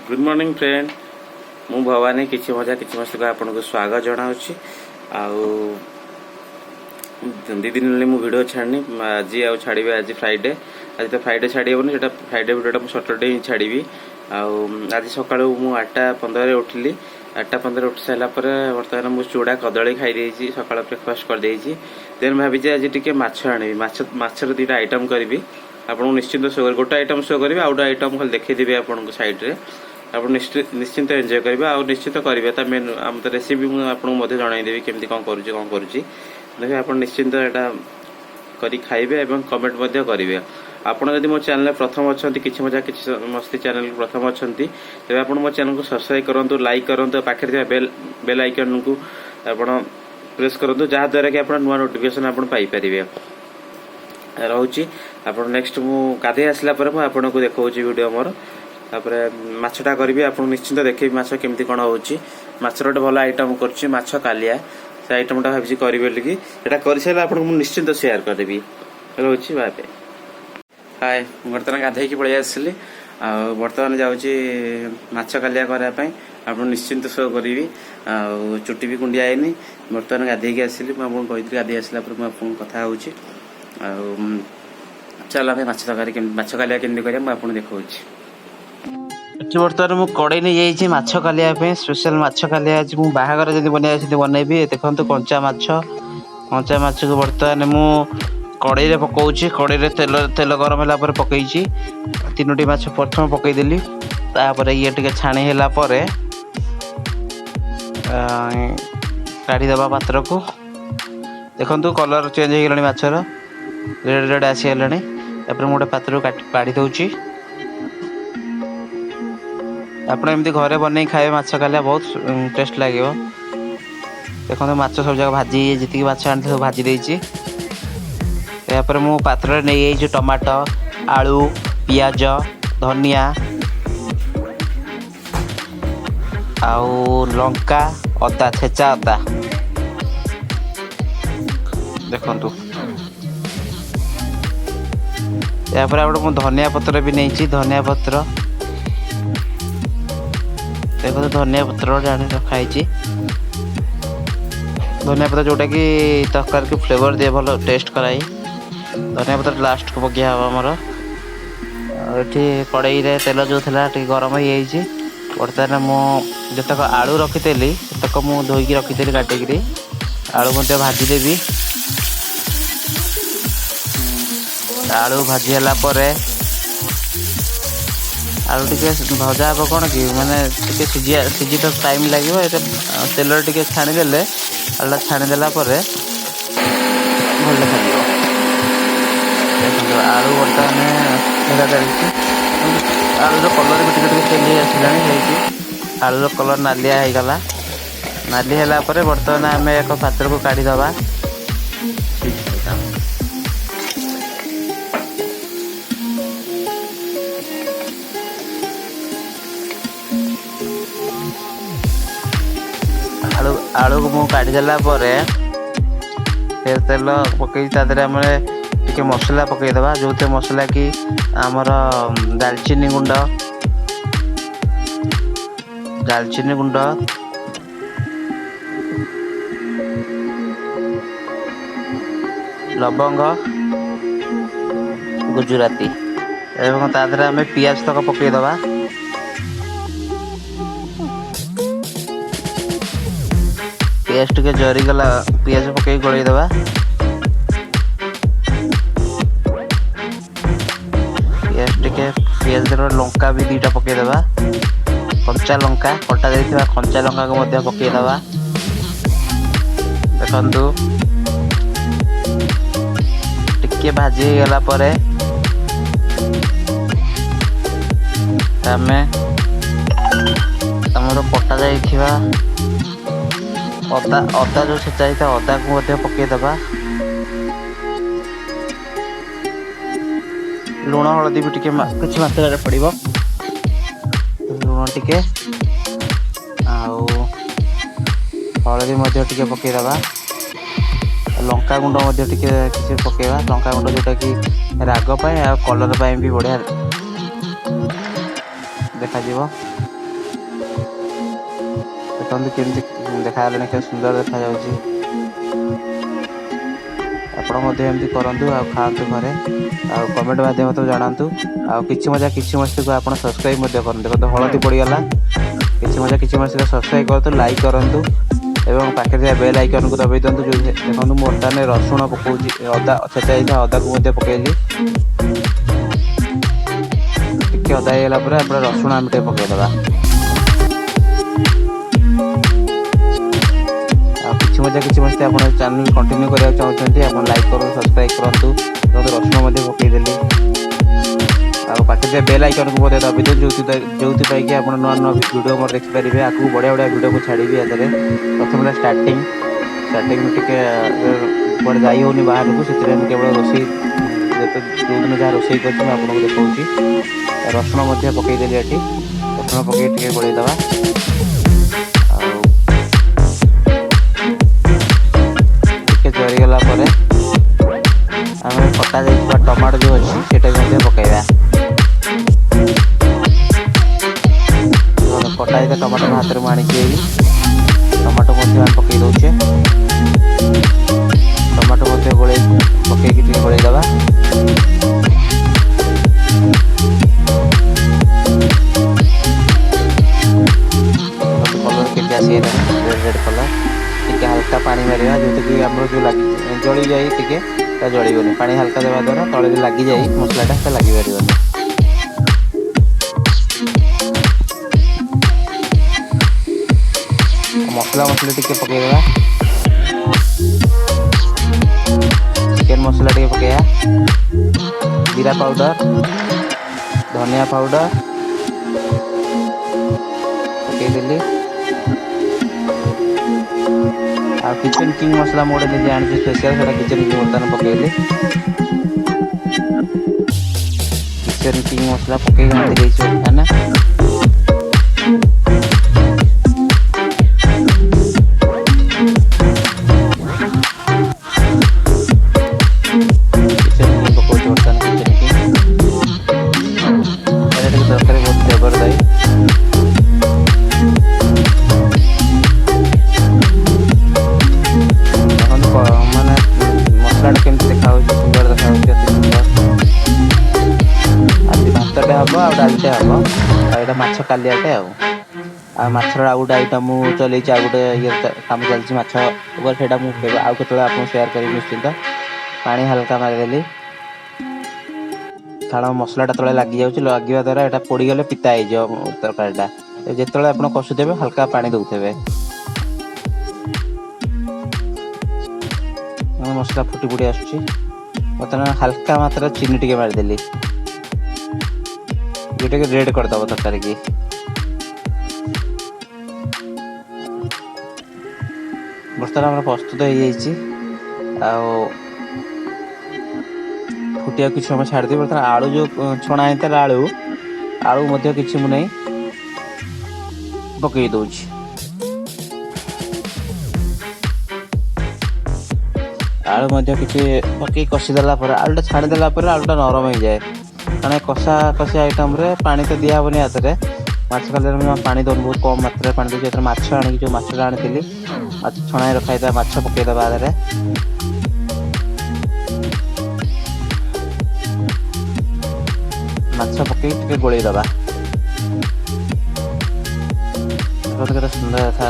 Good morning friend मु भवानी किछि मजा किछि मस्त को आपन को स्वागत जनाउछि आउ दी दिन मु वीडियो छाड़नी आज आउ छाड़बे आज फ्राइडे आज तो फ्राइडे छाड़ीबनी सेटा फ्राइडे वीडियोटा मु सैटरडे ही छाड़बी आउ आज सकाळु मु 8:15 रे उठली 8:15 उठ सारा पर बर्तमान मु चूड़ा कदली खाई देछि सकाळ ब्रेकफास्ट कर देछि देन भाबी जे आज टिके माछ आनिबी माछर दुटा आइटम करबी आपन निश्चिंत शो कर गोटा आइटम शो करबी आउटा आइटम खाली देखै देबे आपन को साइड रे आप निश्चिंत एंजॉय करेंगे आ निश्चित करेंगे मेन आम तो रेसिपी मुझे आपको जनईदेवी केमती कौन करुच्ची देखिए आप निश्चिंत यहाँ कर खाइबे कमेंट करेंगे आपड़ जब मो चैनल प्रथम अच्छा कि मजा कि मस्ती चैनल प्रथम अच्छा तेज आप मो चैनल को सब्सक्राइब करूँ लाइक करूँ पाखे बेल आइकन को आप प्रेस करूँ जहाद्वारा कि आप नुआ नोटिफिकेशन आपरे रोचे आप नेक्स्ट मुझे गाधे आसला आपको देखा वीडियो मोर तापर माछटा करी आप निश्चिंत देखे माछ केमती कौन होची माछर गोटे भल आइटम कर माछ कालिया से आइटमटा भाई करी बोलिकी एटा कर सारा आपको निश्चिंत शेयर करदेवी रोची बाय हाय बर्तमान गाधे पलि आसली बर्तमान जाऊँगी माछ कालिया करने आप निश्चिंत शो करी चुटी भी कुंडिया है बर्तमान गाधे आसली मुझे कही गाधे आसला मुझे कथा हो चल आम माछ तरकारी माछ कालिया केमती करें मुझे देखा बर्तमान मुझे कड़े नहीं जाइए माछ कालिया स्पेशल माछ कालिया आज मुझे बाहागर जब बनैबी बनैबी देखो कंचा माछ को बर्तमान मु कड़े में पकाऊँ कड़े तेल तेल गरम होला पकई 3टी माछ प्रथम पकईदेली तापर ये टे छाणी है काढ़ीदे पात्र को देखो कलर चेंज हो गला माछर रेड रेड आसीगला मुझे पात्र काढ़ी दूची आप घरे बन खाए माछ कालिया बहुत टेस्ट लगे देखो माछ सब जगह भाजी जी माछ आनी सब भाजी देती यापर मु पात्र नहीं टमाटो आलू पियाज धनिया आउ लंका अदा छेचा अदा देखु यापर आप धनिया पत्र भी नहीं धनिया पत्र देखो धनिया पत्र जाने रखाई धनिया पत्र जोटा कि तरकारी को फ्लेवर दिए भल टेस्ट कराई धनिया पत्र लास्ट को पकिया हम आमर ये कड़ई रे तेल जो था गरम हो बर्तमान मुतक आलू रखीली तक मुझे धोईकी रखीली काटिकी आलू मध्य भाजीदेवी आलू भाजी है आलू टे भजा हे कौन कि माने टे सीझी तो टाइम लगे तेल टे छाणीदे आलूटा छाणीदेला भल देखो आलू बर्तमान भजा चलती आलूर कलर भी टे चेंज हो आसला आलूर कलर नालिया होगला नाली है बर्तमान आम एक पात्र को काढ़ीदबा आलू को मुझे काढ़ीदेला फिर तेल पकई आम टे मसला पकईदबा जो थे मसला कि आमर दालचीनी गुंड लवंग गुजराती एवं तादरे आम पियाज तक पकईदबा पियाज टे जरीगला पियाज पकई गलईदबा पियाज लंका भी 2टा पकईदबा कंचा लंका कटा जाइथिबा कंचा लंका को मध्य पकईदबा देखंतु टिके भाजी गला परे आमे हमरो कटा जाइथिबा अदा जो छेचा अदा को पकईदबा लुण हलदी भी टिके किसी मात्रा पड़ो लुण टिके हलदी टिके पकईदबा लंका गुंड टिके किसी पकेवा लंका गुंड जोटा कि राग पाए आ कलर पाए भी बढ़िया देखा देखते केमती देखा के सुंदर देखा जाउची आपण मध्ये एमती करंतु आ खांतु घरे आ कमेंट माध्यम तो जणांतु आ किछि मस्ती को आपण सब्सक्राइब मध्ये करंतु देखो हळदी पड़ी गला किछि मस्ती को सब्सक्राइब करतु लाइक करंतु एवं पाखे बेल आइकन को दबाई दिंतु जो देखो मोटाने रसुण पकाउची अदा छेचा अदा को मध्ये पकेली टिके अदा हेला पर आपण रसुण आम टे पके दबा किछि मस्ती आप चैनल कंटिन्यू करा चाहते आप लाइक करूँ सब्सक्राइब करूँ रसुण पकईदेली आगे बेल आइकन को दबी दे जो कि आप नुआ नुआ वीडियो मोर देखिपारे आगे बढ़िया बढ़िया वीडियो को छाड़ी प्रथम स्टार्टिंग टिके जाई होनी बाहर को से केवल रोसे जो दिन जहाँ रोसे कर आपको देखा रसुण पकईदेली ये रसुण पकई टे बढ़ेदबा जरीगला आम कटा जा टमाटो जो अच्छी से पकईवा कटा जाता टमाटो हाथ में आणिकी टमाटो पकई दौचे टमाटो गोले पकईकी गोलेदबा कलर के रेड रेड कलर टिके हल्का पानी मारिया जो कि आम जो लगी जली जाए टिके जलिबनी पानी हल्का देवा द्वारा तले लगी जाए मसलाटा लगी पार मसला मसला टिके पकईदेवा चिकेन मसला टिके पकईया जीरा पाउडर धनिया पाउडर पकईदेली आ किचन किंग मसला मोड़े नहीं जान स्पेशल से किचन किंग बर्तन पकईली किचन किंग मसला पकई ना किचन किंग पकौच बर्तन किचन किंग तरकारी बहुत फ्लेवर दाई माने मसला केमती देखा सुंदर देखा आज भातटे हम आ डालटे हम यहाँ माछ कालियाटे आछर आउ गोटे आइटम चल आ गोटे ये कम चलती माछ से आउ के आप सेयार करी निश्चिंत पानी हल्का मारिदेली कारण मसलाटा तले लगी जाऊँ लगे द्वारा यहाँ पोड़गले पिता हो तरकारीटा जिते आप कषुवे हल्का पानी दौथे मसला फुटी फुटी आसुची बर्तमान हल्का मात्रा चीनी टिके मारिदेली जोटा कि रेड करदब तरकारी की बर्तमान प्रस्तुत हो फुटिया कि समय छाड़ी बर्तमान आलू जो छणा होता आलू आलू कि मुझे पकई दौची आलू कि पकई कषिदेला आलूटा छाड़देला आलूटा नरम हो जाए कारण कषा कषि आइटम रे पानी तो दिहबनी हाथ माछ खाली पानी दौन बहुत कम मात्रा पानी दूसरी माछ आनी जो माछटा आनी माछ छणा रखाई माछ पकईदबा आधे माछ पकई टे गोलेदबा केते सुंदर देखा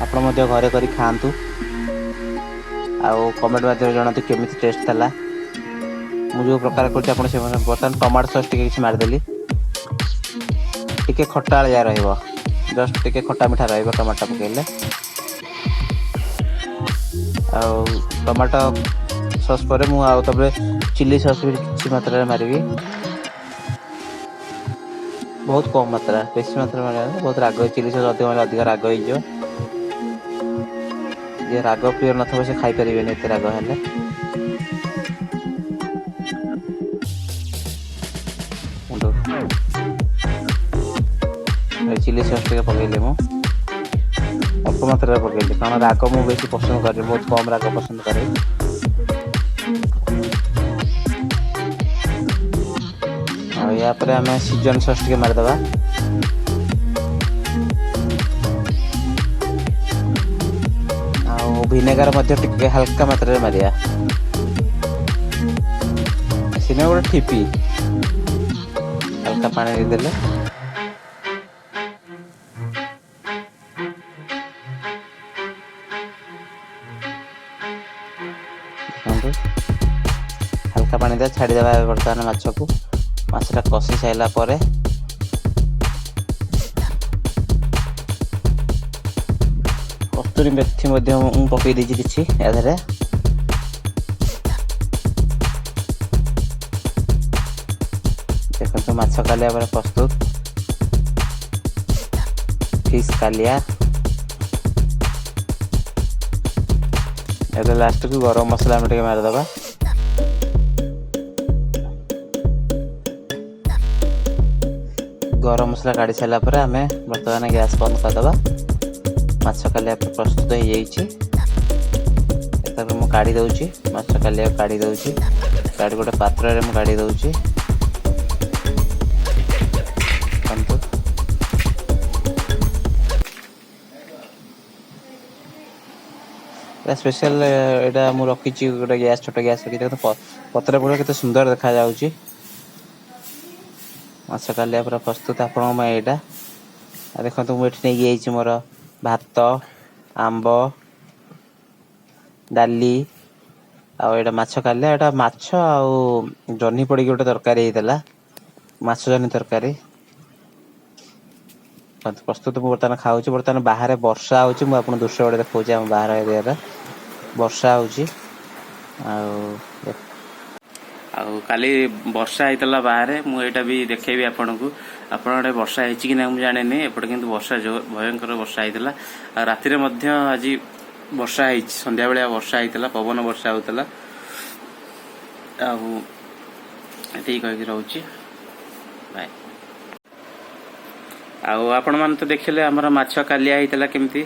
आपण घरे करी खातु कमेंट माध्यम जनातु केमी टेस्ट था मु जो प्रकार कर बर्तमान टमाटो सॉस टिके किसी मारिदेली टिके खट्टा या रहिबो जस्ट टिके खट्टा मिठा रहिबो टमाटो पकेले आ टमाटो सॉस पर मु आ तबे चिली सॉस भी किसी मात्रा मारिबी बहुत कम मात्रा बेसी मात्रा मारे बहुत राग चिली सॉस अधिक राग हो जे राग प्रिय न से खाई पारे एत राग हेले चिली सॉस टे पकईले मु अल्प मात्रा पकईली कारण राग मु बेसी पसंद करे बहुत कम राग पसंद करे या आम सीजन सॉस टे मारिदेबा ଭିନେଗାର ମଧ୍ୟ ଟିକେ ହାଲକା ମାତ୍ରାରେ ମାରିବା। ସିନେ ଗୋଟେ ଠିପି ହାଲକା ପାଣି ଦେଇଦେଲେ ଦେଖନ୍ତୁ ହାଲକା ପାଣି ଦେବା ଛାଡ଼ିଦେବା। ବର୍ତ୍ତମାନ ମାଛଟା କଷି ସାରିଲା ପରେ କସ୍ତୁରୀ ମେଥି ମଧ୍ୟ ମୁଁ ପକେଇ ଦେଇଛି କିଛି ୟା ଦେହରେ। ଦେଖନ୍ତୁ ମାଛ କାଲିଆ ପରେ ପ୍ରସ୍ତୁତ। ଫିସ୍ କାଲିଆ। ଏବେ ଲାଷ୍ଟକୁ ଗରମ ମସଲା ଆମେ ଟିକେ ମାରିଦେବା। ଗରମ ମସଲା କାଢ଼ି ସାରିଲା ପରେ ଆମେ ବର୍ତ୍ତମାନ ଗ୍ୟାସ୍ ବନ୍ଦ କରିଦେବା। ମାଛ କାଲିଆ ପ୍ରସ୍ତୁତ ହେଇଯାଇଛି। ଏଥର ମୁଁ କାଢ଼ି ଦେଉଛି। ମାଛ କାଲିଆ କାଢ଼ି ଦେଉଛି। ଗୋଟେ ପାତ୍ରରେ ମୁଁ କାଢ଼ି ଦେଉଛି। ସ୍ପେଶାଲ ଏଇଟା ମୁଁ ରଖିଛି ଗୋଟେ ଗ୍ୟାସ୍, ଛୋଟ ଗ୍ୟାସ୍ ରଖିଛି। ଦେଖନ୍ତୁ ପତ୍ର ପୋଡ଼ା କେତେ ସୁନ୍ଦର ଦେଖାଯାଉଛି। ମାଛ କାଲିଆ ପୁରା ପ୍ରସ୍ତୁତ ଆପଣଙ୍କ ପାଇଁ ଏଇଟା। ଦେଖନ୍ତୁ ମୁଁ ଏଠି ନେଇକି ଯାଇଛି ମୋର ଭାତ, ଆମ୍ବ, ଡାଲି ଆଉ ଏଇଟା ମାଛ କାଲିଆ। ଏଇଟା ମାଛ ଆଉ ଜହ୍ନି ପଡ଼ିକି ଗୋଟେ ତରକାରୀ ହେଇଥିଲା, ମାଛ ଜହ୍ନି ତରକାରୀ ପ୍ରସ୍ତୁତ। ମୁଁ ବର୍ତ୍ତମାନ ଖାଉଛି। ବର୍ତ୍ତମାନ ବାହାରେ ବର୍ଷା ହେଉଛି। ମୁଁ ଆପଣଙ୍କୁ ଦୃଶ୍ୟ ଗୋଟେ ଦେଖାଉଛି। ଆମ ବାହାର ଏରିଆରେ ବର୍ଷା ହେଉଛି। ଆଉ କାଲି ବର୍ଷା ହେଇଥିଲା ବାହାରେ। ମୁଁ ଏଇଟା ବି ଦେଖେଇବି ଆପଣଙ୍କୁ। ଆପଣ ଆଡ଼େ ବର୍ଷା ହେଇଛି କି ନା ମୁଁ ଜାଣିନି। ଏପଟେ କିନ୍ତୁ ବର୍ଷା ଭୟଙ୍କର ବର୍ଷା ହେଇଥିଲା। ଆଉ ରାତିରେ ମଧ୍ୟ ଆଜି ବର୍ଷା ହେଇଛି। ସନ୍ଧ୍ୟାବେଳିଆ ବର୍ଷା ହେଇଥିଲା, ପବନ ବର୍ଷା ହେଉଥିଲା। ଆଉ ଏତିକି କହିକି ରହୁଛି, ବାଏ। ଆଉ ଆପଣମାନେ ତ ଦେଖିଲେ ଆମର ମାଛ କାଲିଆ ହେଇଥିଲା କେମିତି।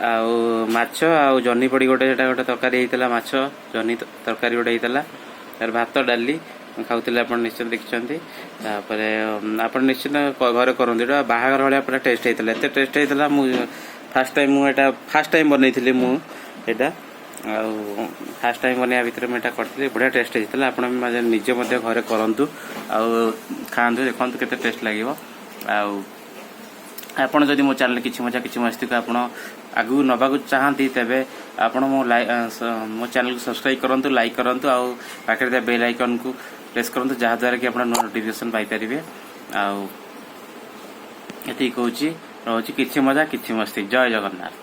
ଆଉ ମାଛ ଆଉ ଜହ୍ନି ପଡ଼ି ଗୋଟେ ତରକାରୀ ହେଇଥିଲା। ମାଛ ଜହ୍ନି ତରକାରୀ ଗୋଟେ ହେଇଥିଲା। ତାର ଭାତ, ଡାଲି ଖାଉଥିଲେ ଆପଣ ନିଶ୍ଚୟ ଦେଖିଛନ୍ତି। ତାପରେ ଆପଣ ନିଶ୍ଚିତ ଘରେ କରନ୍ତୁ। ଏଇଟା ବାହାଘର ଭଳିଆ ପୁରା ଟେଷ୍ଟ ହେଇଥିଲା। ଏତେ ଟେଷ୍ଟ ହେଇଥିଲା। ମୁଁ ଫାଷ୍ଟ ଟାଇମ୍ ବନେଇଥିଲି ମୁଁ ଏଇଟା। ଆଉ ଫାଷ୍ଟ ଟାଇମ୍ ବନେଇବା ଭିତରେ ମୁଁ ଏଇଟା କରିଥିଲି। ବଢ଼ିଆ ଟେଷ୍ଟ ହେଇଥିଲା। ଆପଣ ନିଜେ ମଧ୍ୟ ଘରେ କରନ୍ତୁ ଆଉ ଖାଆନ୍ତୁ, ଦେଖନ୍ତୁ କେତେ ଟେଷ୍ଟ ଲାଗିବ। ଆଉ ଆପଣ ଯଦି ମୋ ଚ୍ୟାନେଲ୍ କିଛି ମଜା କିଛି ମସ୍ତିକୁ ଆପଣ ଆଗକୁ ନେବାକୁ ଚାହାନ୍ତି, ତେବେ ଆପଣ ମୋ ଚ୍ୟାନେଲକୁ ସବସ୍କ୍ରାଇବ୍ କରନ୍ତୁ, ଲାଇକ୍ କରନ୍ତୁ ଆଉ ପାଖରେ ଥିବା ବେଲ୍ ଆଇକନ୍କୁ ପ୍ରେସ୍ କରନ୍ତୁ, ଯାହାଦ୍ୱାରା କି ଆପଣ ନୋଟିଫିକେସନ୍ ପାଇପାରିବେ। ଆଉ ଏତିକି କହୁଛି, ରହୁଛି। କିଛି ମଜା କିଛି ମସ୍ତି। ଜୟ ଜଗନ୍ନାଥ।